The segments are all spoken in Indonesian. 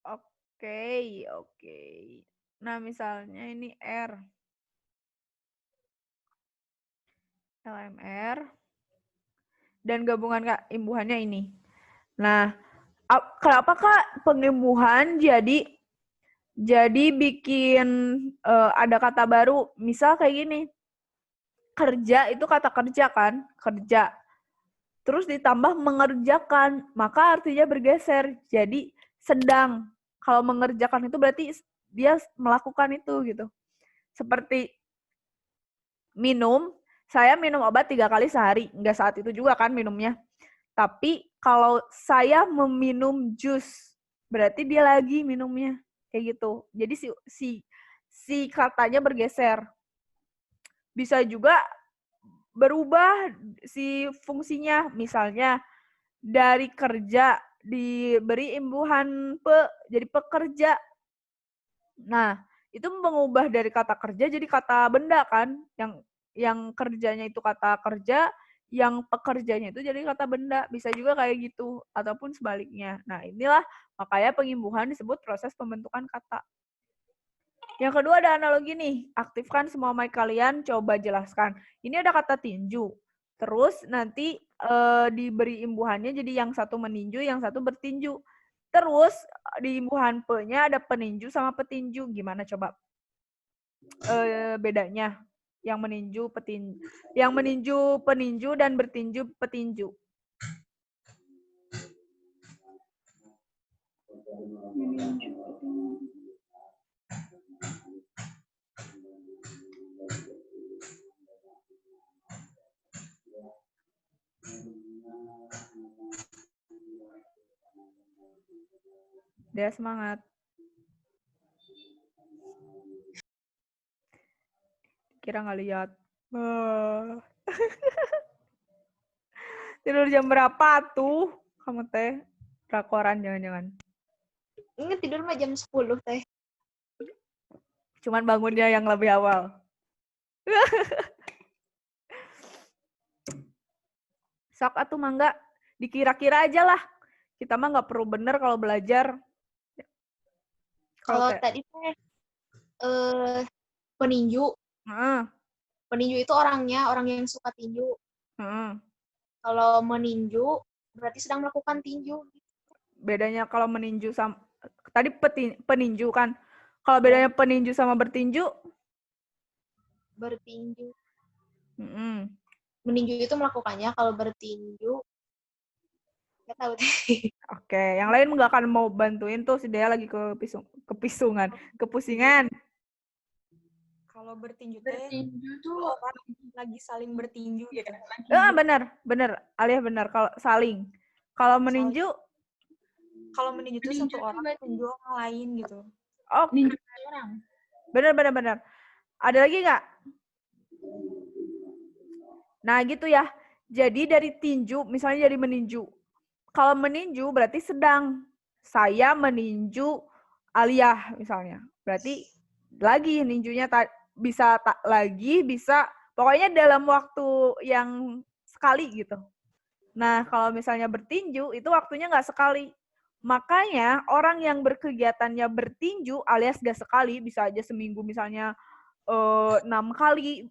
Oke. Nah, misalnya ini R. LMR. Dan gabungan imbuhannya ini. Nah, kenapa Kak pengimbuhan jadi bikin ada kata baru? Misal kayak gini. Kerja itu kata kerja kan? Kerja. Terus ditambah mengerjakan, maka artinya bergeser. Jadi sedang. Kalau mengerjakan itu berarti dia melakukan itu gitu. Seperti minum, saya minum obat 3 kali sehari. Nggak saat itu juga kan minumnya. Tapi kalau saya meminum jus, berarti dia lagi minumnya. Kayak gitu. Jadi si katanya bergeser. Bisa juga berubah si fungsinya. Misalnya dari kerja diberi imbuhan jadi pekerja. Nah, itu mengubah dari kata kerja jadi kata benda kan, yang kerjanya itu kata kerja, yang pekerjanya itu jadi kata benda. Bisa juga kayak gitu ataupun sebaliknya. Nah, inilah makanya pengimbuhan disebut proses pembentukan kata. Yang kedua ada analogi nih, aktifkan semua mic kalian, coba jelaskan. Ini ada kata tinju. Terus nanti diberi imbuhannya jadi yang satu meninju, yang satu bertinju. Terus di imbuhan pe-nya ada peninju sama petinju. Gimana coba bedanya? Yang meninju peninju dan bertinju petinju. Dia semangat. Kira nggak lihat. Tidur jam berapa tuh? Kamu teh rakoran jangan-jangan. Ingat tidur mah jam 10 teh. Cuman bangunnya yang lebih awal. Sok atuh mangga, dikira-kira aja lah. Kita mah nggak perlu bener kalau belajar. Kalau tadi teh peninju. Peninju itu orang yang suka tinju. Kalau meninju berarti sedang melakukan tinju. Bedanya kalau meninju sama tadi peninju kan. Kalau bedanya peninju sama bertinju? Bertinju. Meninju itu melakukannya, kalau bertinju nggak tahu deh. Oke, yang lain nggak akan mau bantuin tuh si Dea lagi kepusingan. Kalau bertinju tuh orang lagi saling bertinju ya. Bener. Alia bener kalau saling. Kalau meninju? Kalau meninju tuh satu orang meninju orang lain gitu. Oh, orang. Bener. Ada lagi nggak? Nah gitu ya. Jadi dari tinju, misalnya dari meninju. Kalau meninju berarti sedang. Saya meninju Alia misalnya. Berarti lagi ninjunya bisa lagi, bisa pokoknya dalam waktu yang sekali gitu. Nah kalau misalnya bertinju itu waktunya nggak sekali. Makanya orang yang berkegiatannya bertinju alias gak sekali, bisa aja seminggu misalnya 6 kali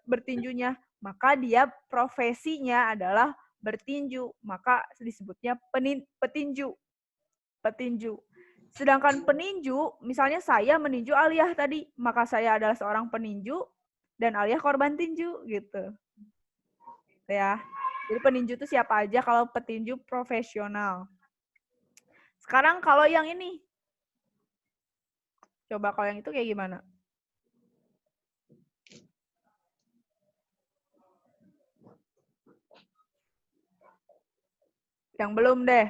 bertinjunya, maka dia profesinya adalah bertinju, maka disebutnya petinju. Sedangkan peninju, misalnya saya meninju Aliyah tadi, maka saya adalah seorang peninju dan Aliyah korban tinju gitu. Ya. Jadi peninju itu siapa aja, kalau petinju profesional. Sekarang kalau yang ini. Coba kalau yang itu kayak gimana? Yang belum deh.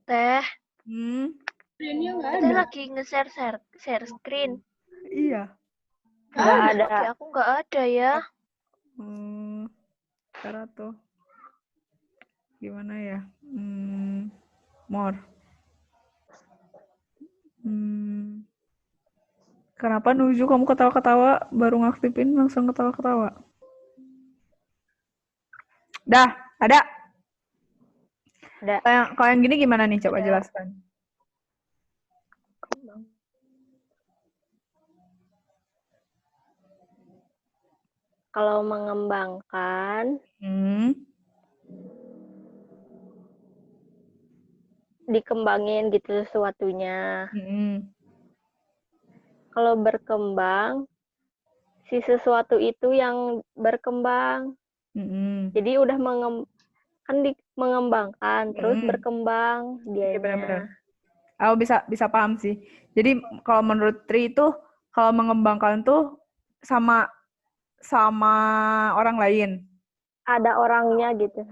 Teh. Kita lagi nge-share screen. Iya. Nggak ada. Oke, aku nggak ada ya. Cara tuh. Gimana ya? More. Kenapa Nuju kamu ketawa-ketawa, baru ngaktifin langsung ketawa-ketawa? Dah, ada. Ada. Kalau yang gini gimana nih? Coba Ada. jelaskan. Kalau mengembangkan, dikembangin gitu sesuatunya. Kalau berkembang, si sesuatu itu yang berkembang. Jadi udah mengembangkan, terus berkembang dianya. Iya, benar-benar. Aku bisa paham sih. Jadi kalau menurut Tri itu, kalau mengembangkan tuh sama orang lain. Ada orangnya gitu.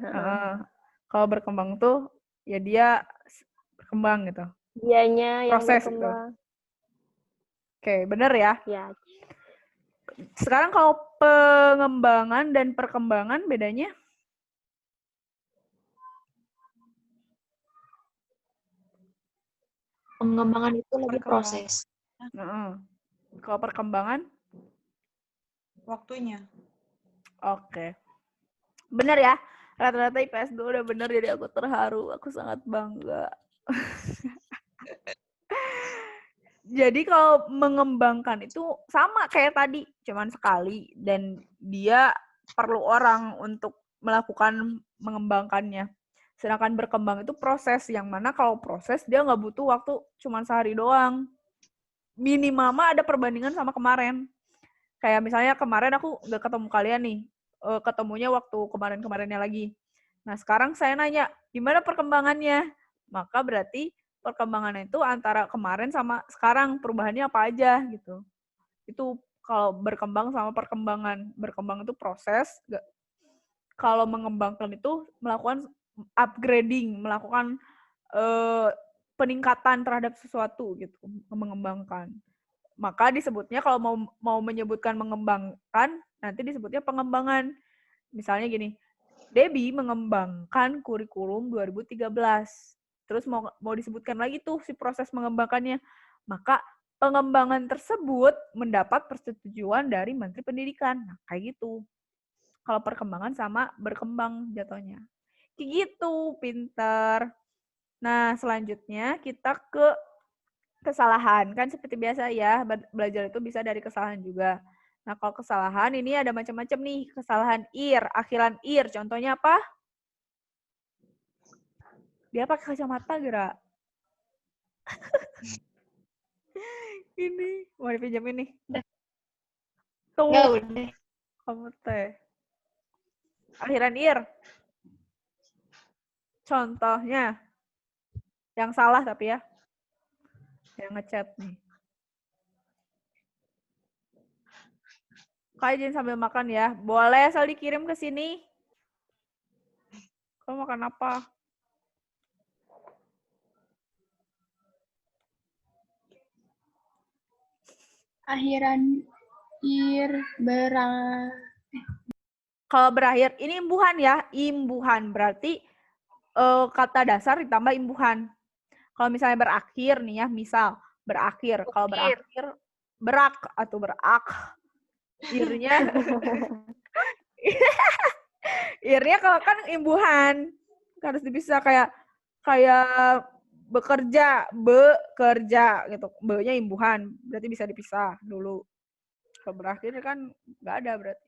Kalau berkembang tuh ya dia berkembang gitu. Dianya yang Proses berkembang. Gitu. Oke, bener ya? Ya. Sekarang kalau pengembangan dan perkembangan bedanya? Pengembangan itu lagi proses. Kalau perkembangan? Waktunya. Oke. Bener ya? Rata-rata IPS gue udah bener, jadi aku terharu. Aku sangat bangga. Jadi kalau mengembangkan itu sama kayak tadi, cuman sekali. Dan dia perlu orang untuk melakukan mengembangkannya. Sedangkan berkembang itu proses, yang mana kalau proses dia nggak butuh waktu cuman sehari doang. Minimal mah ada perbandingan sama kemarin. Kayak misalnya kemarin aku nggak ketemu kalian nih, ketemunya waktu kemarin-kemarinnya lagi. Nah sekarang saya nanya, gimana perkembangannya? Maka berarti perkembangannya itu antara kemarin sama sekarang, perubahannya apa aja gitu. Itu kalau berkembang sama perkembangan. Berkembang itu proses, kalau mengembangkan itu melakukan upgrading, melakukan peningkatan terhadap sesuatu gitu, mengembangkan. Maka disebutnya kalau mau menyebutkan mengembangkan, nanti disebutnya pengembangan. Misalnya gini, Debbie mengembangkan kurikulum 2013. Terus mau disebutkan lagi tuh si proses mengembangkannya. Maka pengembangan tersebut mendapat persetujuan dari Menteri Pendidikan. Nah, kayak gitu. Kalau perkembangan sama berkembang jatuhnya. Kayak gitu, pinter. Nah, selanjutnya kita ke kesalahan. Kan seperti biasa ya, belajar itu bisa dari kesalahan juga. Nah, kalau kesalahan ini ada macam-macam nih. Kesalahan akhiran Contohnya apa? Dia pakai kacamata, Gra. Ini, mau dipinjam ini. Tuh. Ya udah. Kamu teh. Akhiran contohnya. Yang salah tapi ya. Yang ngechat nih. Kak, izin sambil makan ya. Boleh asal dikirim ke sini. Kamu makan apa? Akhiran Kalau berakhir, ini imbuhan ya. Imbuhan berarti kata dasar ditambah imbuhan. Kalau misalnya berakhir nih ya, misal berakhir. Kalau berakhir, berak atau berak. Irnya. Irnya kalau kan imbuhan. Harus dipisah kayak bekerja gitu. Be-nya imbuhan, berarti bisa dipisah dulu. Kalau berakhir kan nggak ada berarti.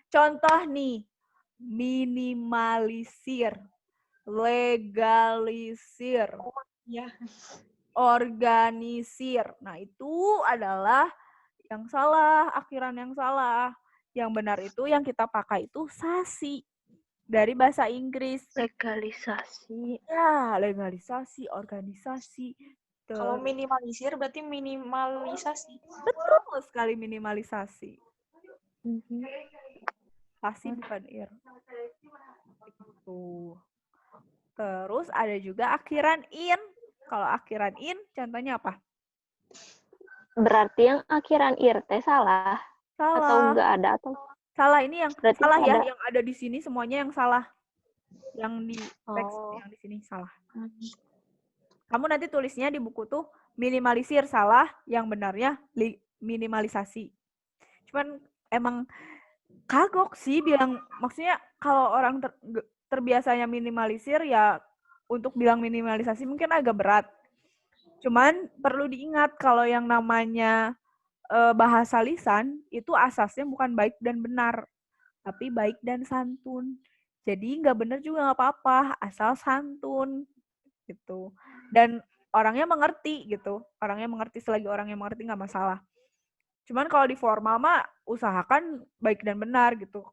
Contoh nih, minimalisir, legalisir, organisir. Nah, itu adalah yang salah, akhiran yang salah. Yang benar itu yang kita pakai itu sasi. Dari bahasa Inggris. Legalisasi. Ya, legalisasi, organisasi. Kalau minimalisir berarti minimalisasi. Betul sekali, minimalisasi. Sasi bukan ir. Itu. Terus ada juga akhiran in. Kalau akhiran in, contohnya apa? Berarti yang akhiran ir teh salah. Salah. Atau enggak ada atau salah, ini yang berarti salah ya, ada. yang ada di sini semuanya yang salah. Yang di teks yang di sini salah. Kamu nanti tulisnya di buku tuh minimalisir salah, yang benarnya minimalisasi. Cuman emang kagok sih bilang, maksudnya kalau orang terbiasanya minimalisir ya untuk bilang minimalisasi mungkin agak berat. Cuman perlu diingat kalau yang namanya bahasa lisan itu asasnya bukan baik dan benar, tapi baik dan santun. Jadi nggak benar juga nggak apa-apa, asal santun gitu. Dan orangnya mengerti gitu. Orangnya mengerti, selagi orangnya mengerti nggak masalah. Cuman kalau di formal mah usahakan baik dan benar gitu.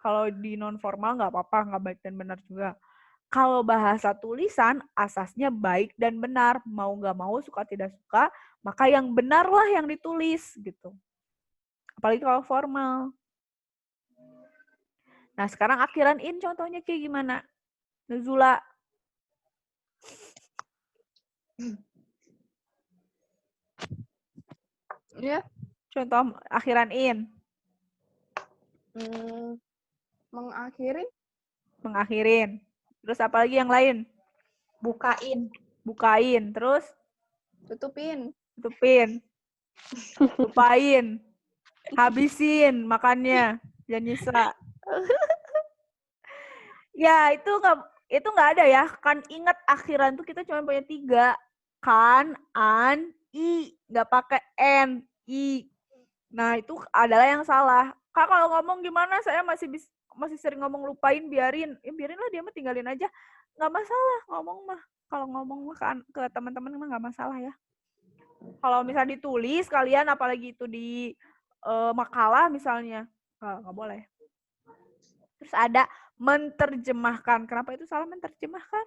Kalau di non formal nggak apa-apa, nggak baik dan benar juga. Kalau bahasa tulisan asasnya baik dan benar, mau nggak mau, suka tidak suka, maka yang benarlah yang ditulis gitu. Apalagi kalau formal. Nah, sekarang akhiran in contohnya kayak gimana? Nuzula. Ya. Contoh akhiran in. Mengakhirin. Mengakhirin. Terus apa lagi yang lain? Bukain. Bukain. Terus? Tutupin. Tutupin. Lupain. Habisin makannya. Jangan nyisa. Ya, itu nggak ada ya. Kan ingat akhiran tuh kita cuma punya 3. Kan, an, i. Nggak pakai n, i. Nah, itu adalah yang salah. Kak, kalau ngomong gimana? Saya masih sering ngomong lupain, biarin. Ya, biarinlah dia mah, tinggalin aja. Nggak masalah ngomong mah. Kalau ngomong mah ke teman-teman mah nggak masalah ya. Kalau misalnya ditulis kalian, apalagi itu di makalah misalnya, nggak boleh. Terus ada menerjemahkan. Kenapa itu salah menerjemahkan?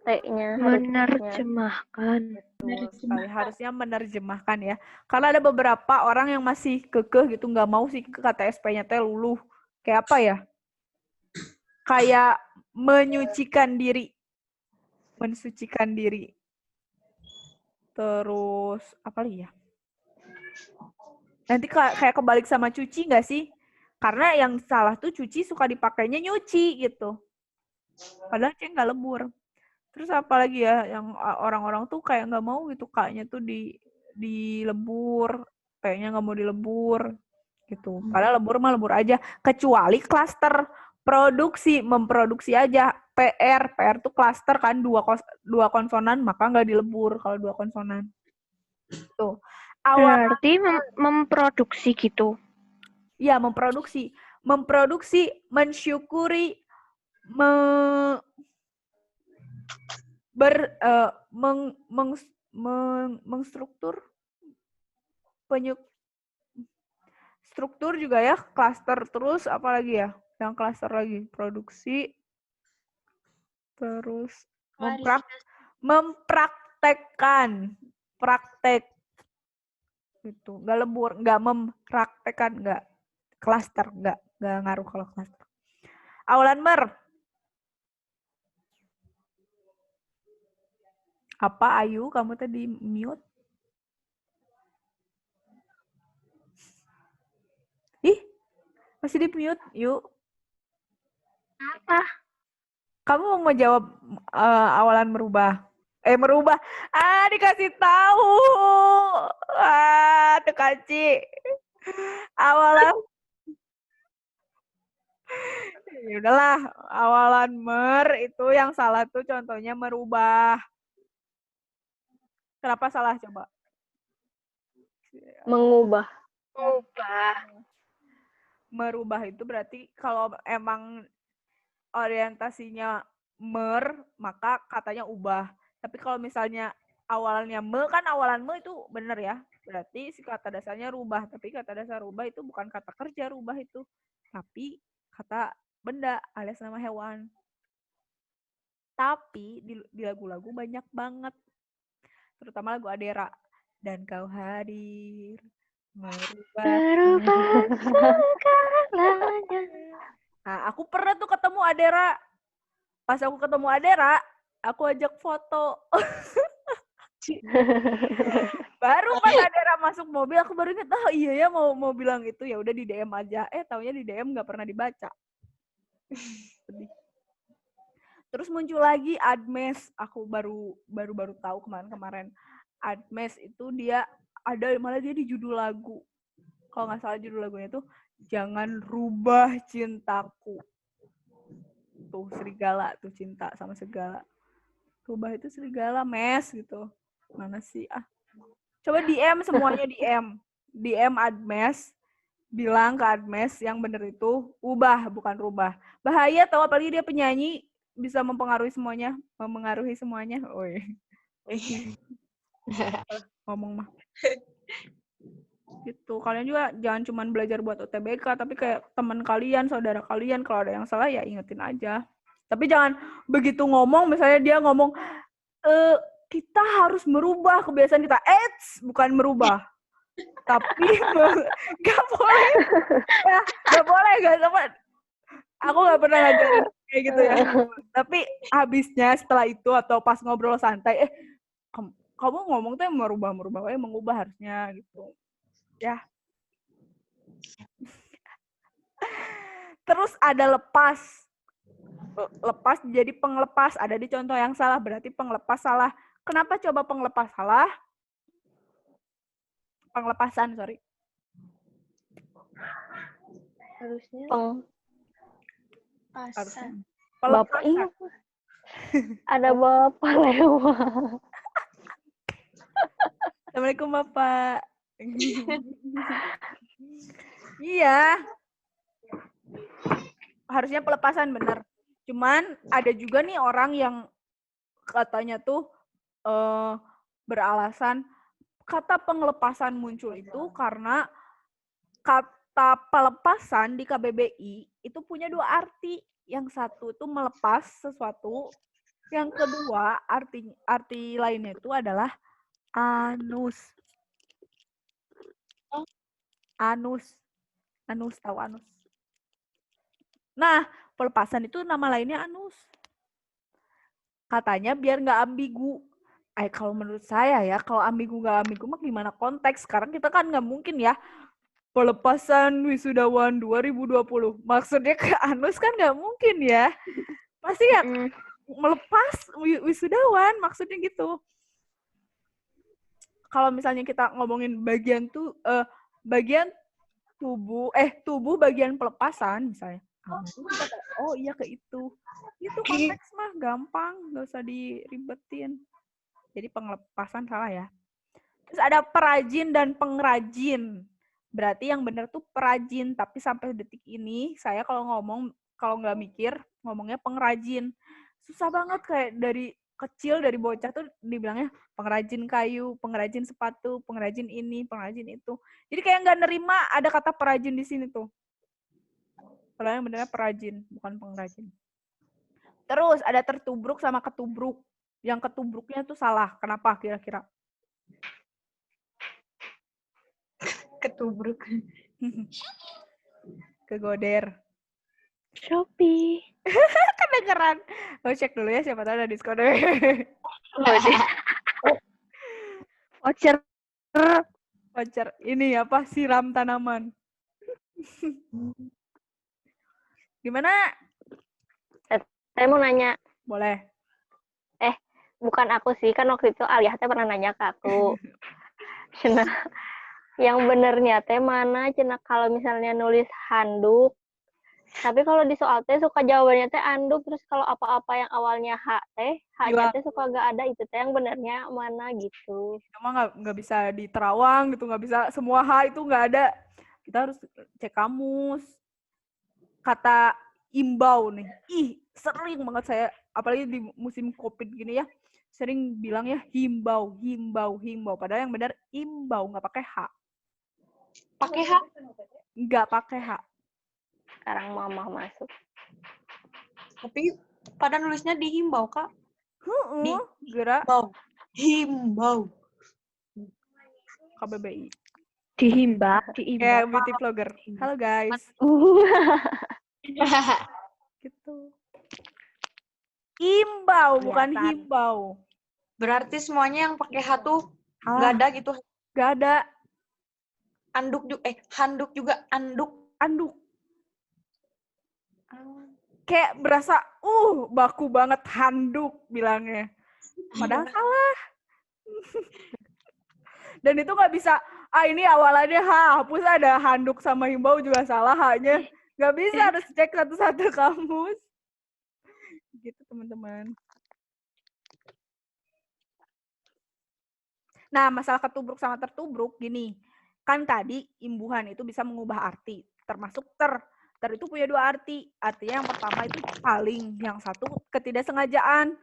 T-nya menerjemahkan. Betul sekali. Harusnya menerjemahkan ya. Karena ada beberapa orang yang masih kekeh gitu, nggak mau sih kata SP-nya teh luluh. Kayak apa ya? Kayak menyucikan diri. Mensucikan diri. Terus, apa lagi ya? Nanti kayak kebalik sama cuci nggak sih? Karena yang salah tuh cuci suka dipakainya nyuci gitu. Padahal dia nggak lebur. Terus apa lagi ya yang orang-orang tuh kayak nggak mau gitu, kayaknya tuh dilebur, kayaknya nggak mau dilebur gitu. Padahal lebur mah lebur aja. Kecuali klaster produksi, memproduksi aja. PR tuh klaster kan, dua konsonan, maka nggak dilebur kalau 2 konsonan. Tuh. Berarti memproduksi gitu. Iya, memproduksi, mensyukuri, mengstruktur, struktur juga ya, klaster. Terus apa lagi ya? Yang klaster lagi, produksi, terus mempraktekkan, praktek itu, nggak lebur, nggak mempraktekkan, nggak klaster, nggak ngaruh kalau klaster. Awalan mer. Apa Ayu, kamu tadi mute? Ih, masih di mute, yuk. Apa? Kamu mau jawab awalan merubah? Merubah. Dikasih tahu. Tuh Kaci. Awalan. Ya udahlah, awalan mer itu yang salah tuh contohnya merubah. Kenapa salah coba? Mengubah. Merubah itu berarti kalau emang orientasinya mer, maka katanya ubah. Tapi kalau misalnya awalnya me, kan awalan me itu benar ya. Berarti si kata dasarnya rubah. Tapi kata dasar rubah itu bukan kata kerja rubah itu. Tapi kata benda alias nama hewan. Tapi di lagu-lagu banyak banget. Terutama lagu Adera. Dan kau hadir merubah segalanya. Nah, aku pernah tuh ketemu Adera. Pas aku ketemu Adera, aku ajak foto. Baru pas Adera masuk mobil, aku baru ingat, iya ya mau bilang itu, ya udah di DM aja. Taunya di DM nggak pernah dibaca. Terus muncul lagi Admes. Aku baru tahu kemarin. Admes itu dia ada, malah dia di judul lagu. Kalau nggak salah judul lagunya tuh Jangan Rubah Cintaku. tuh serigala tuh cinta sama segala. Rubah itu serigala, mes gitu. Mana sih? Coba DM semuanya DM Admes, bilang ke Admes yang bener itu ubah bukan rubah. Bahaya tau, apalagi dia penyanyi, bisa mempengaruhi semuanya. Oi. Ngomong mah. Gitu. Kalian juga jangan cuma belajar buat UTBK, tapi kayak teman kalian, saudara kalian, kalau ada yang salah ya ingetin aja. Tapi jangan begitu ngomong, misalnya dia ngomong, kita harus merubah kebiasaan kita. Bukan merubah. Tapi nggak boleh. Ya, nggak boleh, nggak sama. Aku nggak pernah ngajarin kayak gitu ya. Tapi habisnya setelah itu atau pas ngobrol santai, kamu ngomong tuh merubah, mengubah harusnya gitu. Ya. Terus ada lepas jadi penglepas, ada di contoh yang salah, berarti penglepas salah. Kenapa coba penglepas salah? Penglepasan, sorry. Harusnya Pasan. Bapak ini ada Bapak lewat. Assalamualaikum Bapak. Iya. Harusnya pelepasan, bener. Cuman ada juga nih orang yang katanya tuh beralasan kata penglepasan muncul itu karena kata pelepasan di KBBI itu punya dua arti. Yang satu itu melepas sesuatu, yang kedua arti lainnya itu adalah anus. Anus, tahu anus? Nah, pelepasan itu nama lainnya anus. Katanya biar nggak ambigu. Kalau menurut saya ya, kalau ambigu nggak ambigu mah gimana konteks? Sekarang kita kan nggak mungkin ya pelepasan wisudawan 2020. Maksudnya ke anus kan nggak mungkin ya. Pasti ya melepas wisudawan, maksudnya gitu. Kalau misalnya kita ngomongin bagian tubuh bagian pelepasan misalnya. Oh iya ke itu. Itu konteks mah gampang, nggak usah diribetin. Jadi penglepasan salah ya. Terus ada perajin dan pengrajin. Berarti yang benar tuh perajin, tapi sampai detik ini saya kalau nggak mikir ngomongnya pengrajin. Susah banget, kayak dari kecil, dari bocah tuh dibilangnya pengrajin kayu, pengrajin sepatu, pengrajin ini, pengrajin itu. Jadi kayak nggak nerima ada kata perajin di sini tuh. Padahal yang benernya perajin, bukan pengrajin. Terus ada tertubruk sama ketubruk. Yang ketubruknya tuh salah. Kenapa kira-kira? Ketubruk. Kegoder. Shopee. Kedengeran. Cek dulu ya, siapa tahu ada diskon. Voucher. Voucher. Ini apa? Siram tanaman. Gimana? Saya mau nanya. Boleh. Bukan aku sih, kan waktu itu Aliyah teh pernah nanya ke aku. Cina, yang benernya teh mana? Cina kalau misalnya nulis handuk, tapi kalau di soal teh suka jawabannya teh anduk, terus kalau apa-apa yang awalnya H teh, H-nya teh suka gak ada, itu teh yang benernya mana gitu. Emang nggak bisa diterawang gitu, nggak bisa semua H itu nggak ada. Kita harus cek kamus. Kata imbau nih, sering banget saya, apalagi di musim COVID gini ya, sering bilang ya himbau. Padahal yang benar imbau, nggak pakai H. Pakai H? Nggak pakai H. Sekarang mama masuk. Tapi pada nulisnya dihimbau, Kak. Gerak Himbau. KBBI. Dihimbau. Kayak beauty vlogger. Halo guys. Gitu. Imbau, bukan himbau. Berarti semuanya yang pakai H tuh nggak ada gitu. Nggak ada. Handuk juga anduk. Kayak berasa, baku banget handuk bilangnya. Padahal salah. Dan itu nggak bisa, ini awalannya H, hapus ada handuk sama himbau juga salah H-nya. Nggak bisa, harus cek satu-satu kamus. Gitu teman-teman. Nah, masalah ketubruk sama tertubruk gini. Kan tadi imbuhan itu bisa mengubah arti, termasuk ter. Ter itu punya dua arti. Artinya yang pertama itu paling, yang satu ketidaksengajaan.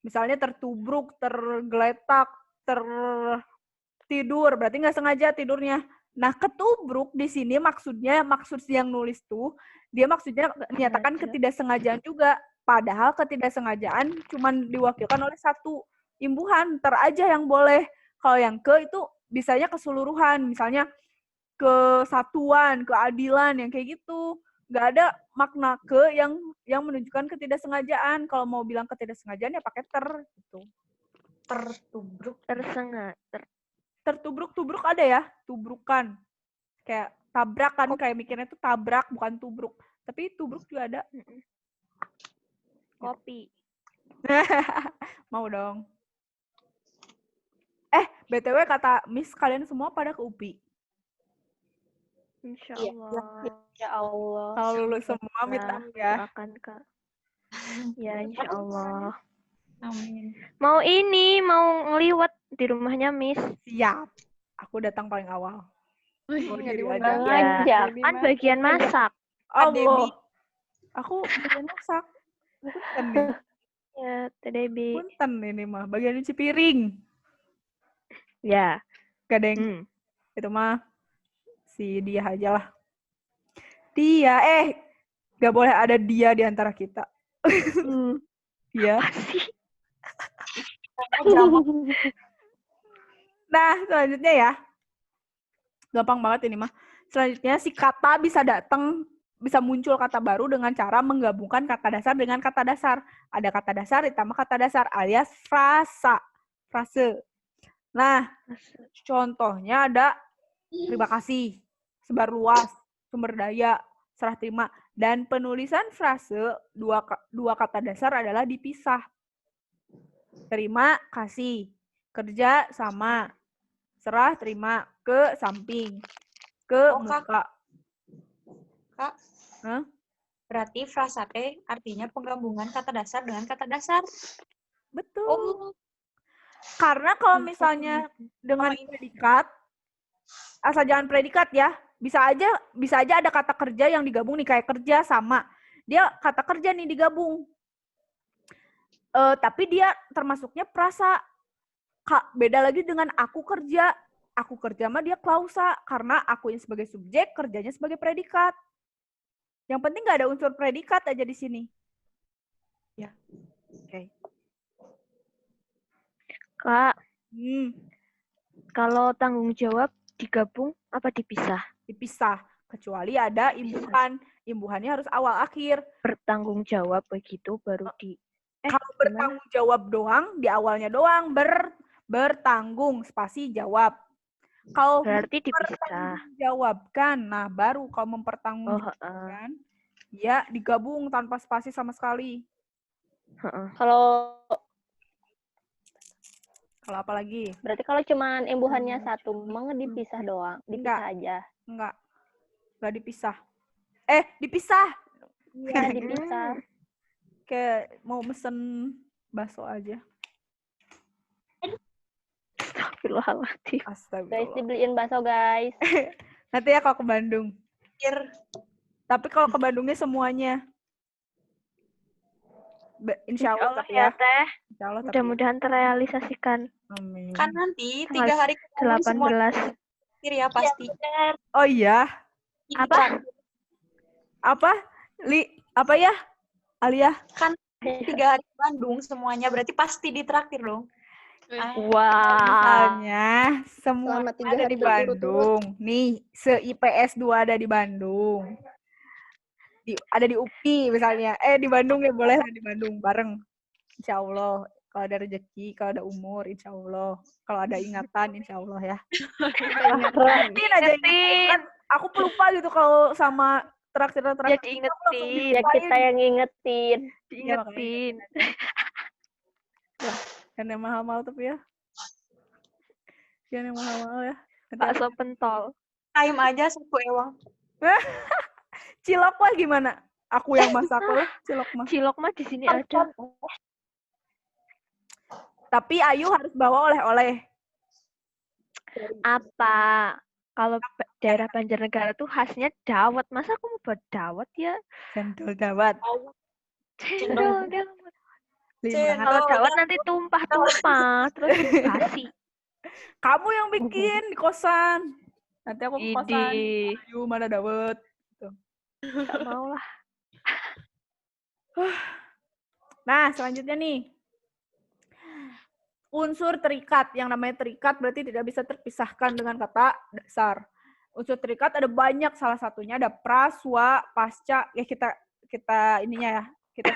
Misalnya tertubruk, tergeletak, tertidur, berarti nggak sengaja tidurnya. Nah, ketubruk di sini maksud yang nulis tuh, dia maksudnya menyatakan ketidaksengajaan juga. Padahal ketidaksengajaan cuma diwakilkan oleh satu imbuhan, ter aja yang boleh. Kalau yang ke itu bisanya keseluruhan, misalnya kesatuan, keadilan, yang kayak gitu. Nggak ada makna ke yang menunjukkan ketidaksengajaan. Kalau mau bilang ketidaksengajaan ya pakai ter gitu. Tertubruk. Tertubruk ada ya, tubrukan. Kayak tabrak kan, kayak mikirnya itu tabrak bukan tubruk. Tapi tubruk juga ada. Kopi. Mau dong. BTW kata Miss, kalian semua pada ke UPI. Insya Iya. Allah. Ya Allah. Kalau lulus semua minta ya. Doakan Kak. Ya Insya Allah. Amin. Mau ngeliwat di rumahnya Miss. Siap. Aku datang paling awal. Mau Nggak diri diundang. aja. Ya, kan bagian masak. Allah. Aku bagian masak. Punten nih. Ya, Teh Debbie. Punten ini mah. Bagian cuci piring. Ya. Gadeng. Itu mah si dia aja lah. Dia, gak boleh ada dia di antara kita. Dia. Nah, selanjutnya ya. Gampang banget ini mah. Selanjutnya si kata bisa muncul kata baru dengan cara menggabungkan kata dasar dengan kata dasar. Ada kata dasar ditambah kata dasar alias frase. Nah, contohnya ada terima kasih, sebar luas, sumber daya, serah terima. Dan penulisan frase dua kata dasar adalah dipisah. Terima kasih, kerja sama, serah terima, ke samping, ke muka. Kak. Hah? Berarti frasate artinya penggabungan kata dasar dengan kata dasar. Betul. Oh. Karena kalau misalnya dengan predikat, asal jangan predikat ya, bisa aja ada kata kerja yang digabung nih, kayak kerja sama. Dia kata kerja nih digabung. Tapi dia termasuknya prasa. Beda lagi dengan aku kerja. Aku kerja mah dia klausa, karena akunya sebagai subjek, kerjanya sebagai predikat. Yang penting nggak ada unsur predikat aja di sini. Ya. Oke. Kak, Kalau tanggung jawab digabung apa dipisah? Dipisah, kecuali ada imbuhan. Imbuhannya harus awal akhir. Bertanggung jawab begitu baru di... Kalau bertanggung jawab doang, di awalnya doang bertanggung spasi jawab. Kalau berarti dipisah. Mempertanggungjawabkan, nah baru kalau mempertanggungjawabkan, ya digabung tanpa spasi sama sekali. Kalau apa lagi? berarti kalau cuman imbuhannya satu, memang dipisah doang, dipisah aja. Enggak dipisah. Dipisah. Iya, dipisah. Kayak mau mesen bakso aja. Astagfirullahaladzim. Guys, dibeliin bakso, guys. Nanti ya kalau ke Bandung. Tapi kalau ke Bandungnya semuanya. Insya Allah ya, Teh. Insya Allah, mudah-mudahan terrealisasikan. Amin. Kan nanti 3 hari 18. Ya pasti. Ya, oh iya. Apa? Apa ya? Alia? Kan 3 hari ke Bandung semuanya, berarti pasti ditraktir dong. Misalnya semua ada di berturut-turut. Bandung. Nih, se-IPS 2 ada di Bandung. Ada di UPI misalnya. Di Bandung ya boleh lah di Bandung bareng. Insya Allah. Kalau ada rezeki, kalau ada umur, insya Allah. Kalau ada ingatan, insya Allah ya. Ingetin aja ingatan. Aku pelupa gitu kalau sama traktir. Ya diingetin. Ya kita yang ngingetin. Diingetin. Kan yang mahal-mahal tapi ya. Yang mahal-mahal ya. Bakso pentol. Time aja 1 ewang. Cilok lah gimana? Aku yang masak loh, cilok mah. Cilok mah di sini ada. Tapi Ayu harus bawa oleh-oleh. Apa? Kalau daerah Banjarnegara tuh khasnya dawet. Masa aku mau buat dawet ya? Cendol dawet. Cendol dawet. Lima. Kalau dawet nanti tumpah-tumpah, terus basi. Kamu yang bikin di kosan. Nanti aku ke kosan. Idi. Ayu mana dawet. Gak mau lah. Nah, selanjutnya nih. Unsur terikat. Yang namanya terikat berarti tidak bisa terpisahkan dengan kata dasar. Unsur terikat ada banyak, salah satunya ada pra, swa, pasca. Ya kita ininya ya. Kita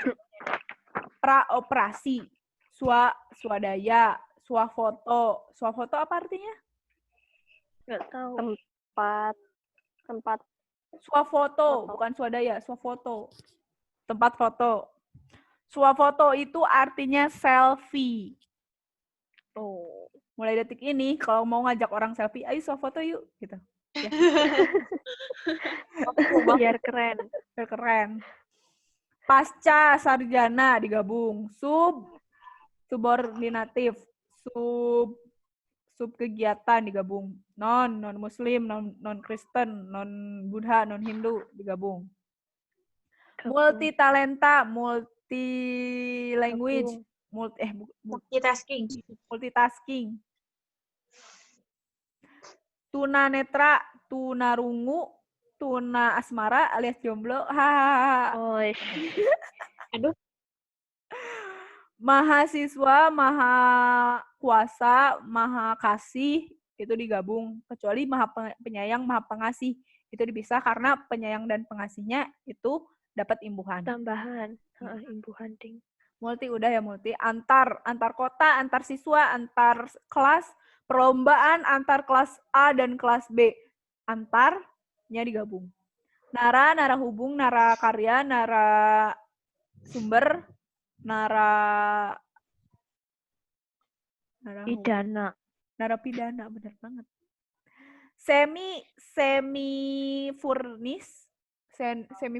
praoperasi, swadaya, swafoto. Swafoto apa artinya? Gak tahu. Tempat Swafoto, bukan swadaya, swafoto. Tempat foto. Swafoto itu artinya selfie. Oh, mulai detik ini kalau mau ngajak orang selfie, ayo swafoto yuk, gitu. Ya. Biar keren. Biar keren. Pasca sarjana digabung, subordinatif, sub kegiatan digabung, non muslim, non Kristen, non Buddha, non Hindu digabung. Multi talenta, multi language, multitasking. Tuna netra, tuna rungu, tuna asmara alias jomblo. Hahaha. Oh, Aduh. Mahasiswa, maha kuasa, maha kasih itu digabung. Kecuali maha penyayang, maha pengasih itu dipisah karena penyayang dan pengasihnya itu dapat imbuhan. Tambahan. Imbuhan ding. Multi udah ya multi. Antar kota, antar siswa, antar kelas, perlombaan antar kelas A dan kelas B. Antarnya digabung. Nara hubung, nara karya, nara sumber, narapidana, benar banget. Semi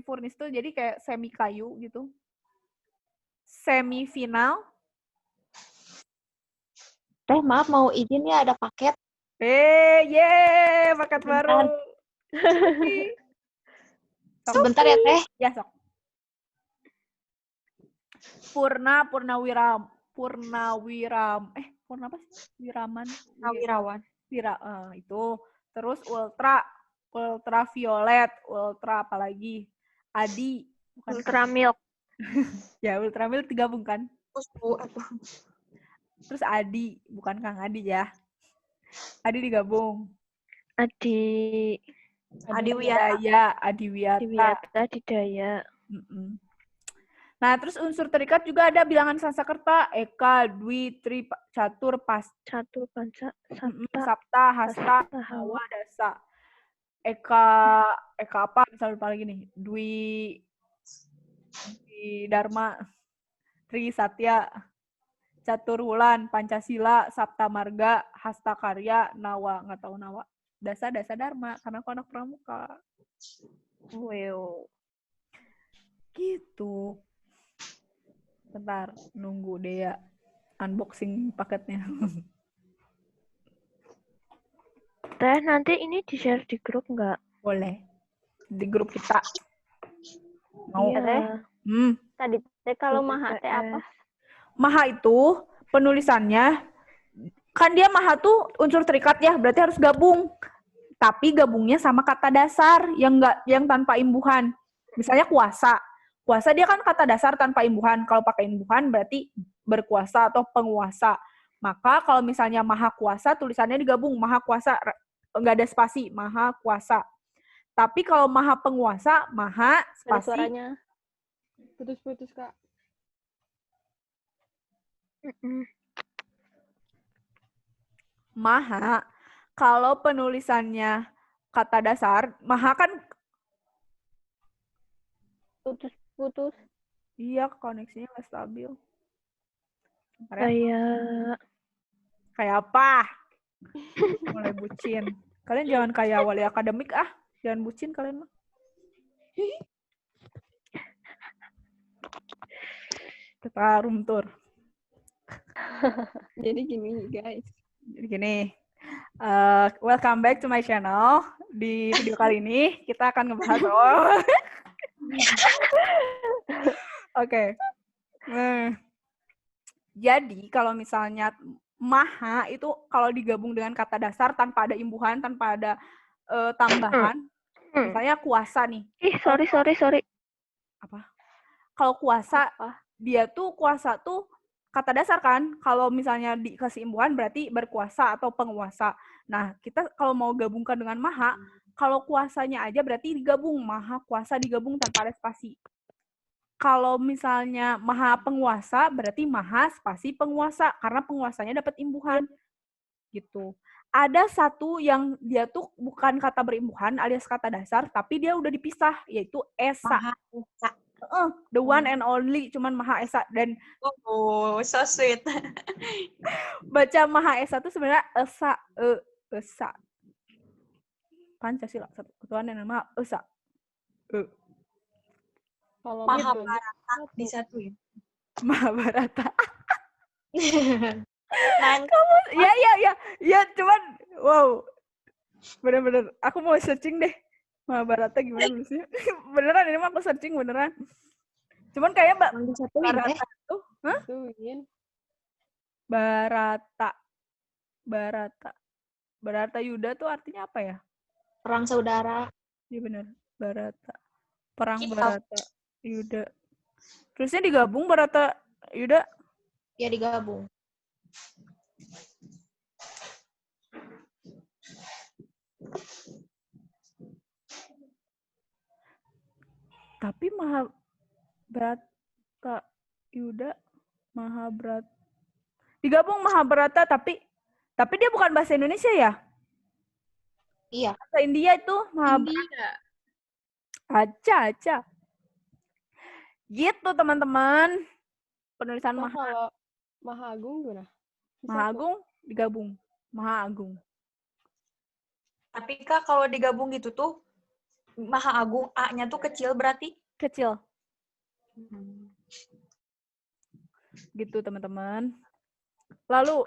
furnis tuh jadi kayak semi kayu gitu. Semifinal. Maaf mau izin ya, ada paket. Paket baru. Sebentar ya Teh. Ya sok. Purnawiram. Purna apa sih? Wiraman. Wirawan. Itu. Terus ultraviolet, ultra apalagi? Adi. Ultramilk. Ya, ultramilk digabung kan? Terus Adi, bukan Kang Adi ya. Adi digabung. Adi Wiyata. Adidaya. Nah, terus unsur terikat juga ada bilangan Sanskerta, Eka, Dwi, Tri, Catur, Catur, Panca, Sapta, Hasta, Hawa, Dasa. Eka apa? Misalnya lupa lagi nih. Dwi Dharma, Tri Satya, Catur Wulan, Pancasila, Sapta Marga, Hasta Karya, Nawa, nggak tahu Nawa. Dasa Dharma, karena aku anak pramuka. Wow. Gitu. Bentar, nunggu Dea unboxing paketnya. Teh, nanti ini di-share di grup nggak? Boleh. Di grup kita. Mau? Iya. Tadi kalau maha teh apa? Maha itu penulisannya, kan dia maha tuh unsur terikat ya, berarti harus gabung. Tapi gabungnya sama kata dasar yang tanpa imbuhan. Misalnya kuasa. Kuasa dia kan kata dasar tanpa imbuhan. Kalau pakai imbuhan berarti berkuasa atau penguasa. Maka kalau misalnya maha kuasa, tulisannya digabung maha kuasa, nggak ada spasi, maha kuasa. Tapi kalau maha penguasa, maha spasi. Suaranya Putus-putus, Kak. Maha, kalau penulisannya kata dasar, maha kan putus. Iya, koneksinya nggak stabil. Kayak apa? Mulai bucin. Kalian jangan kayak wali akademik ah. Jangan bucin kalian mah. Kita room tour. Jadi gini guys. Jadi gini, welcome back to my channel. Di video kali ini kita akan ngebahas Oke. Jadi kalau misalnya maha itu kalau digabung dengan kata dasar tanpa ada imbuhan, tanpa ada tambahan, misalnya kuasa nih. Sorry. Apa? Kalau kuasa, dia tuh kuasa tuh kata dasar kan. Kalau misalnya dikasih imbuhan berarti berkuasa atau penguasa. Nah, kita kalau mau gabungkan dengan maha, kalau kuasanya aja berarti digabung. Maha kuasa digabung tanpa ada spasi. Kalau misalnya maha penguasa, berarti maha spasi penguasa. Karena penguasanya dapat imbuhan. Gitu. Ada satu yang dia tuh bukan kata berimbuhan alias kata dasar, tapi dia udah dipisah, yaitu esa. Maha Esa. The one and only, cuman Maha Esa. Dan Oh, so sweet. baca Maha Esa tuh sebenarnya esa. Pancasila, satu ketuhanan yang Maha Esa. Kalau Mahabharata disatuin. Mahabharata. Nanti Ya, cuman wow. Bener-bener, aku mau searching deh. Mahabharata gimana nulisnya? Beneran, ini mah aku searching beneran. Cuman kayaknya Barata tuh, Barata Yuda tuh artinya apa ya? Perang saudara. Iya bener, Barata. Perang Kita. Barata Yuda. Terusnya digabung Barata Yuda. Ya digabung. Tapi Mahabharata Yuda, Mahabharata digabung Mahabharata, tapi dia bukan bahasa Indonesia ya? Iya. Bahasa India itu Mahabharata. Aca. Gitu teman-teman. Penulisan kalau Maha Agung gimana? Maha Agung digabung Maha Agung. Tapi Kak, kalau digabung gitu tuh, Maha Agung, A-nya tuh kecil berarti? Kecil. Gitu teman-teman. Lalu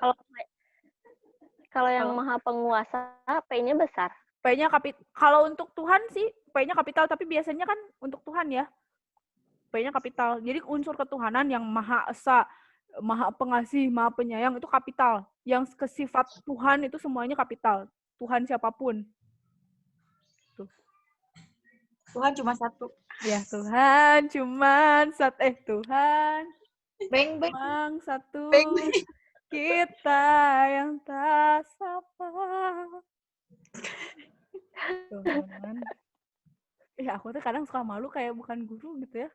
kalau yang maha penguasa, P-nya besar. P-nya kalau untuk Tuhan sih P-nya kapital, tapi biasanya kan untuk Tuhan ya. P-nya kapital. Jadi unsur ketuhanan yang Maha Esa, Maha Pengasih, Maha Penyayang itu kapital. Yang kesifat Tuhan itu semuanya kapital. Tuhan siapapun. Tuhan cuma satu. Ya, Tuhan cuman Tuhan Beng. memang satu. Kita yang tak sapa. Tuhan. Aku tuh kadang suka malu kayak bukan guru gitu ya.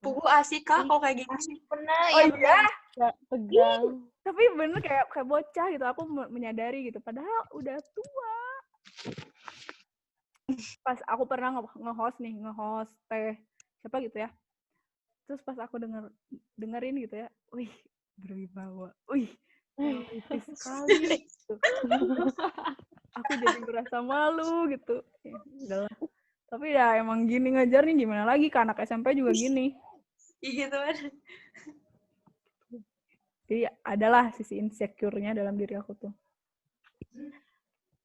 Pugu asik Kak, kalau kayak gini sih. Benar. Oh iya? Tegang. Tapi bener kayak bocah gitu. Aku menyadari gitu. Padahal udah tua. Pas aku pernah nge-host teh siapa gitu ya. Terus pas aku dengerin gitu ya. Wih, berwibawa. Wih, elitis sekali gitu. Aku jadi merasa malu gitu. Ya, udahlah. Tapi ya emang gini ngajarnya gimana lagi, ke anak SMP juga gini. Iya gitu kan. Jadi adalah sisi insecure-nya dalam diri aku tuh.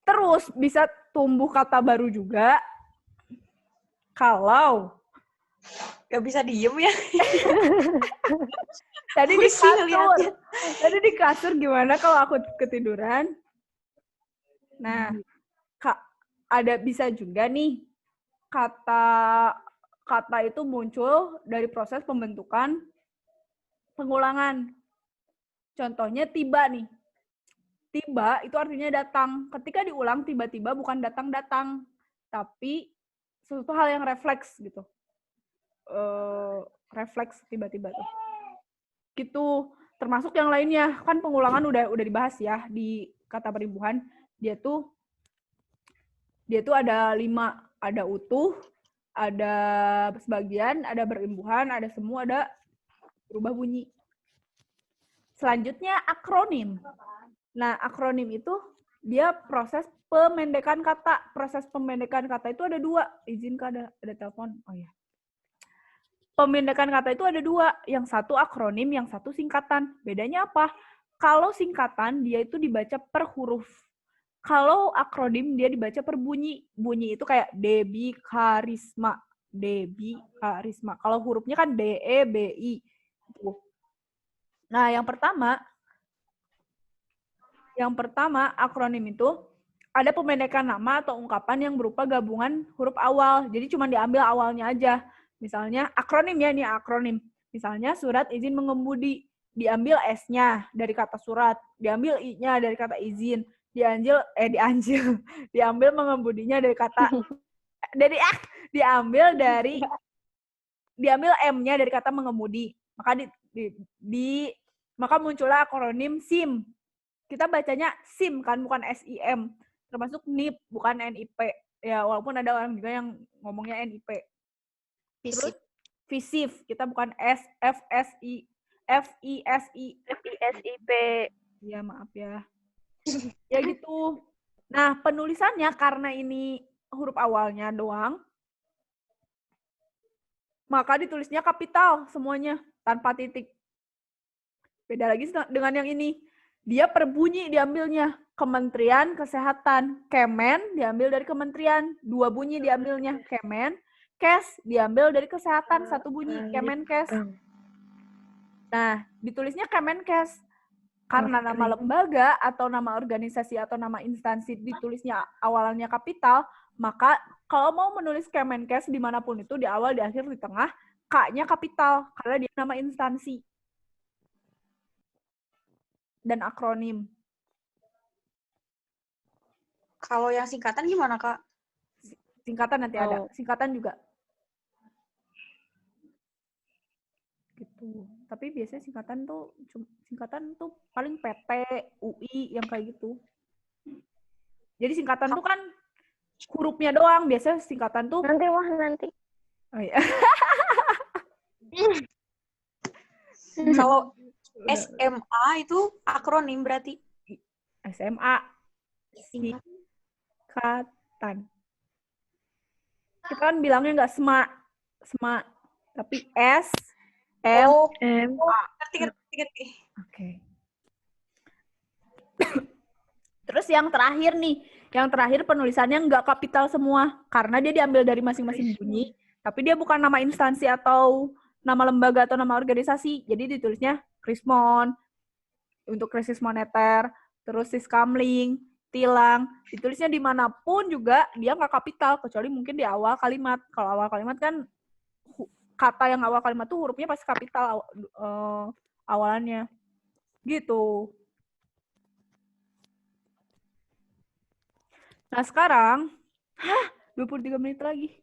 Terus bisa tumbuh kata baru juga kalau Gak bisa diem ya. Tadi di kasur gimana kalau aku ketiduran? Nah, ada bisa juga nih kata itu muncul dari proses pembentukan pengulangan. Contohnya tiba nih. Tiba itu artinya datang. Ketika diulang tiba-tiba bukan datang-datang, tapi sesuatu hal yang refleks gitu. Refleks tiba-tiba tuh. Gitu. Termasuk yang lainnya. Kan pengulangan udah dibahas ya di kata perimbuhan. Dia tuh ada 5. Ada utuh, ada sebagian, ada berimbuhan, ada semua, ada berubah bunyi. Selanjutnya akronim. Nah, akronim itu dia proses pemendekan kata. Proses pemendekan kata itu ada 2. Izin Kak, ada telepon. Oh ya. Pemindakan kata itu ada dua, yang satu akronim, yang satu singkatan. Bedanya apa? Kalau singkatan dia itu dibaca per huruf. Kalau akronim dia dibaca per bunyi. Bunyi itu kayak Debi Karisma. Debi Karisma. Kalau hurufnya kan D-E-B-I. Nah, yang pertama akronim itu ada pemendekan nama atau ungkapan yang berupa gabungan huruf awal. Jadi cuma diambil awalnya aja. Misalnya akronim ya, ini akronim. Misalnya surat izin mengemudi. Diambil S-nya dari kata surat. Diambil I-nya dari kata izin. Diambil mengemudinya dari kata diambil M-nya dari kata mengemudi. Maka muncullah akronim SIM. Kita bacanya SIM kan, bukan SIM. Termasuk NIP, bukan NIP. Ya, walaupun ada orang juga yang ngomongnya NIP. Terus FISIP, kita bukan FISIP. Ya, maaf ya. Ya gitu. Nah, penulisannya karena ini huruf awalnya doang, maka ditulisnya kapital semuanya, tanpa titik. Beda lagi dengan yang ini. Dia per bunyi diambilnya. Kementerian Kesehatan. Kemen diambil dari kementerian. 2 bunyi diambilnya. Kemen. Kes diambil dari kesehatan. 1 bunyi. Kemenkes. Nah, ditulisnya Kemenkes. Karena nama lembaga atau nama organisasi atau nama instansi ditulisnya awalannya kapital, maka kalau mau menulis Kemenkes dimanapun itu, di awal, di akhir, di tengah, K-nya kapital. Karena dia nama instansi. Dan akronim. Kalau yang singkatan gimana, Kak? Singkatan nanti ada. Singkatan juga. Gitu. Tapi biasanya singkatan tuh paling PT, UI, yang kayak gitu. Jadi singkatan tuh kan hurufnya doang. Biasanya singkatan tuh... Nanti. Oh, iya. Kalau SMA itu akronim berarti? SMA. Singkatan. Kita kan bilangnya nggak SMA. Tapi S, M, A. Ngerti. Oke. Terus yang terakhir nih. Yang terakhir penulisannya nggak kapital semua. Karena dia diambil dari masing-masing bunyi. Tapi dia bukan nama instansi atau nama lembaga atau nama organisasi. Jadi ditulisnya Krismon. Untuk krisis moneter. Terus Siskamling. Tilang. Ditulisnya dimanapun juga dia nggak kapital. Kecuali mungkin di awal kalimat. Kalau awal kalimat kan kata yang awal kalimat tuh hurufnya pasti kapital awalannya. Gitu. Nah sekarang, 23 menit lagi.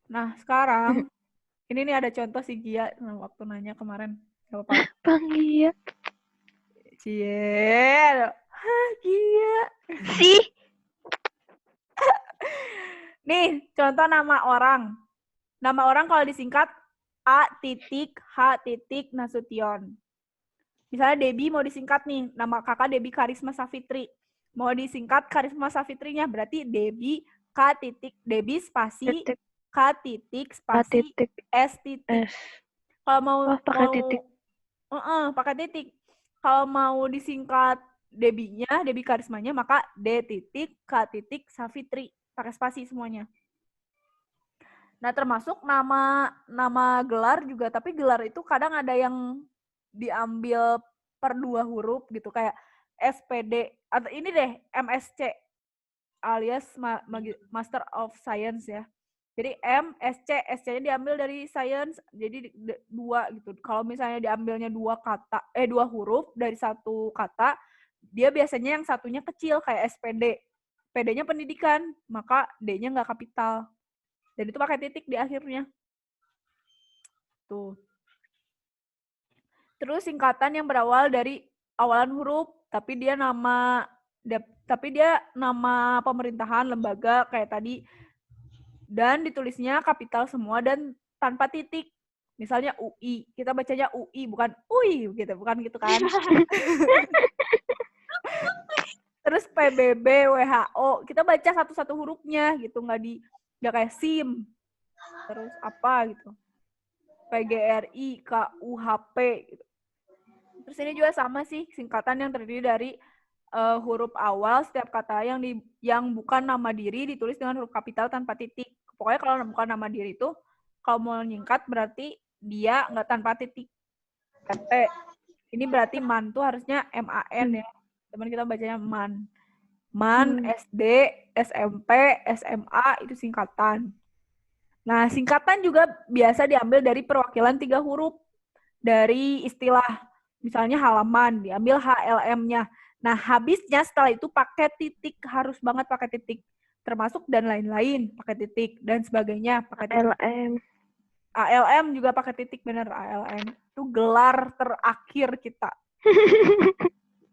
Nah sekarang, ini nih ada contoh si Gia waktu nanya kemarin. Gak apa-apa. Bang Gia. Cie. Gia. Sih. Nih, contoh nama orang. Nama orang kalau disingkat A.H. Nasution. Misalnya Debbie mau disingkat nih, nama kakak Debbie Karisma Safitri. Mau disingkat Karisma Safitrinya, berarti Debbie Debbie spasi K spasi S titik. Kalau mau pakai titik. Pakai titik. Kalau mau disingkat Debbie-nya, Debbie Karismanya, maka D titik K titik Safitri, pakai spasi semuanya. Nah, termasuk nama gelar juga, tapi gelar itu kadang ada yang diambil per 2 huruf gitu, kayak SPD atau ini deh MSc alias Master of Science ya. Jadi MSc, SC-nya diambil dari science, jadi 2 gitu. Kalau misalnya diambilnya 2 huruf dari 1 kata, dia biasanya yang satunya kecil kayak SPD. PD-nya pendidikan, maka D-nya nggak kapital. Dan itu pakai titik di akhirnya. Tuh. Terus singkatan yang berawal dari awalan huruf, tapi dia nama pemerintahan, lembaga kayak tadi. Dan ditulisnya kapital semua dan tanpa titik. Misalnya UI, kita bacanya UI bukan UI gitu, bukan gitu kan. Terus PBB, WHO, kita baca satu-satu hurufnya gitu, nggak kayak SIM. Terus apa gitu. PGRI, KUHP. Gitu. Terus ini juga sama sih, singkatan yang terdiri dari huruf awal setiap kata yang bukan nama diri ditulis dengan huruf kapital tanpa titik. Pokoknya kalau bukan nama diri itu, kalau mau nyingkat berarti dia nggak tanpa titik. Ini berarti man tuh harusnya MAN ya. Teman kita bacanya man. Man, SD, SMP, SMA itu singkatan. Nah, singkatan juga biasa diambil dari perwakilan 3 huruf. Dari istilah, misalnya halaman, diambil HLM-nya. Nah, habisnya setelah itu pakai titik, harus banget pakai titik. Termasuk dan lain-lain, pakai titik, dan sebagainya, pakai titik. LM. ALM juga pakai titik, bener ALM. Itu gelar terakhir kita.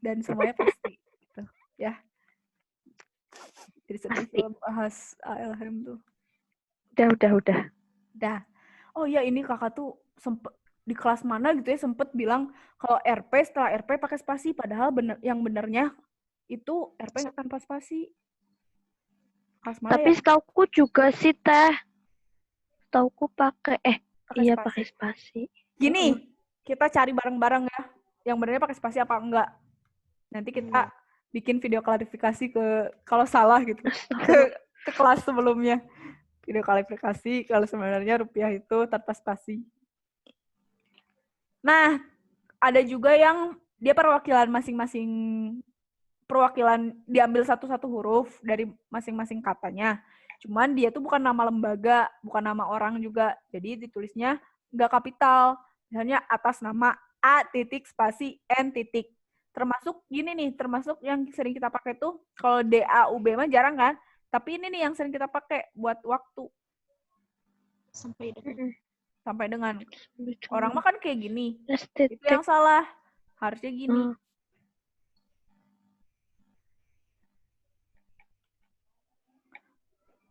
Dan semuanya pasti. Gitu, ya. Jadi sedih kalau bahas ALM tuh. Udah. Oh iya, ini kakak tuh sempet di kelas mana gitu ya sempet bilang kalau RP setelah RP pakai spasi, padahal yang benernya itu RP tanpa spasi. Kelas mana Tapi ya? setauku juga sih Teh. Setauku pakai Pakai pakai spasi. Gini, kita cari bareng-bareng ya. Yang benernya pakai spasi apa enggak. Nanti kita bikin video klarifikasi kalau salah gitu ke kelas sebelumnya. Video klarifikasi kalau sebenarnya rupiah itu tanpa spasi. Nah, ada juga yang dia perwakilan diambil satu-satu huruf dari masing-masing katanya. Cuman dia tuh bukan nama lembaga, bukan nama orang juga. Jadi ditulisnya nggak kapital. Misalnya atas nama A titik spasi N titik. Termasuk gini nih, termasuk yang sering kita pakai tuh kalau DAUB mah jarang kan. Tapi ini nih yang sering kita pakai buat waktu. Sampai dengan. Orang mah kan kayak gini. Itu yang salah. Harusnya gini.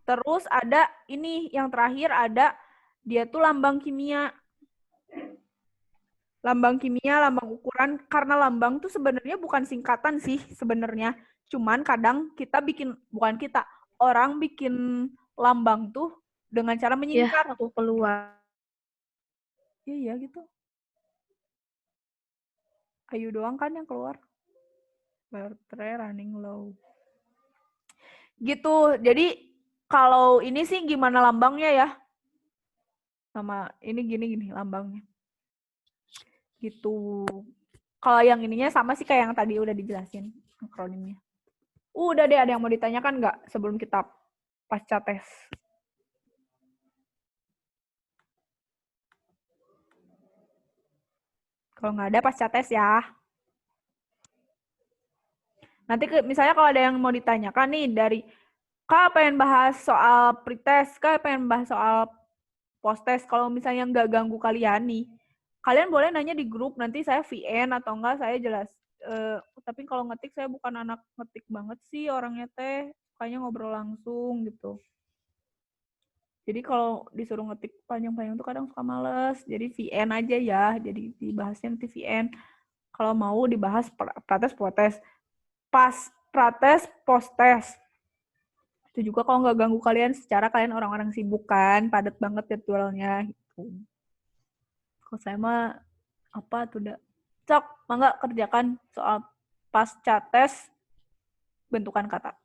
Terus ada ini yang terakhir ada dia tuh lambang kimia. Lambang kimia, lambang ukuran. Karena lambang tuh sebenarnya bukan singkatan sih sebenarnya. Cuman kadang orang bikin lambang tuh dengan cara menyingkat. Ya, aku keluar. Iya gitu. Ayu doang kan yang keluar. Baterai running low. Gitu. Jadi kalau ini sih gimana lambangnya ya? Sama ini gini lambangnya. Gitu. Kalau yang ininya sama sih kayak yang tadi udah dijelasin akronimnya. Udah deh, ada yang mau ditanyakan nggak sebelum kita pasca tes? Kalau nggak ada pasca tes ya. Nanti misalnya kalau ada yang mau ditanyakan nih dari Kak pengen bahas soal pretest, Kak pengen bahas soal post-test. Kalau misalnya nggak ganggu kalian nih, kalian boleh nanya di grup, nanti saya VN atau enggak saya jelas. Tapi kalau ngetik saya bukan anak ngetik banget sih orangnya teh, kayaknya ngobrol langsung gitu. Jadi kalau disuruh ngetik panjang-panjang tuh kadang suka males. Jadi VN aja ya, jadi dibahasnya nanti VN. Kalau mau dibahas prates, post-test. Itu juga kalau nggak ganggu kalian secara kalian orang-orang sibuk kan, padat banget jadwalnya gitu. Kalau saya mah apa tuh udah cok, mangga kerjakan soal pasca tes bentukan kata.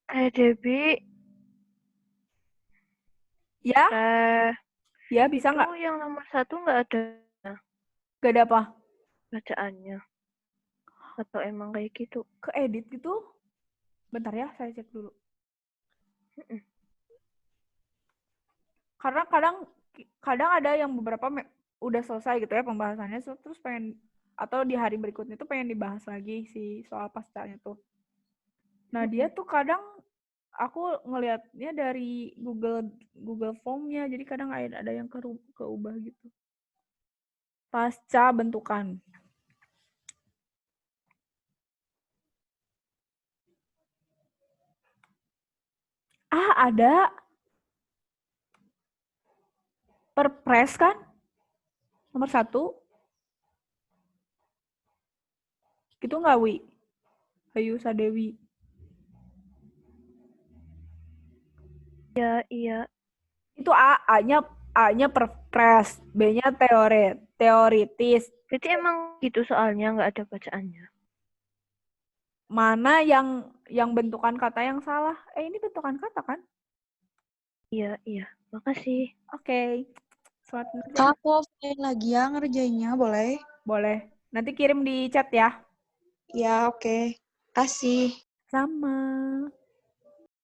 Debbie. Ya? Ya, bisa nggak? Itu yang nomor 1 nggak ada. Nggak ada apa? Bacaannya. Atau emang kayak gitu? Keedit gitu? Bentar ya, saya cek dulu. Karena kadang ada yang beberapa udah selesai gitu ya pembahasannya, terus pengen atau di hari berikutnya tuh pengen dibahas lagi si soal pascanya tuh. Nah, dia tuh kadang aku ngelihatnya dari Google Form-nya, jadi kadang ada yang keubah gitu. Pasca bentukan. Ada. Perpres kan? Nomor 1. Gitu nggak, Wi? Ayu Sadewi. Iya. Itu A-nya perpres, B-nya teoritis. Berarti emang gitu soalnya nggak ada bacaannya. Mana yang bentukan kata yang salah? Ini bentukan kata kan? Iya. Makasih. Oke. Selamat mengerjain. Kak, aku offline lagi ya ngerjainnya, boleh? Boleh. Nanti kirim di chat ya. Ya, oke. Kasih. Sama.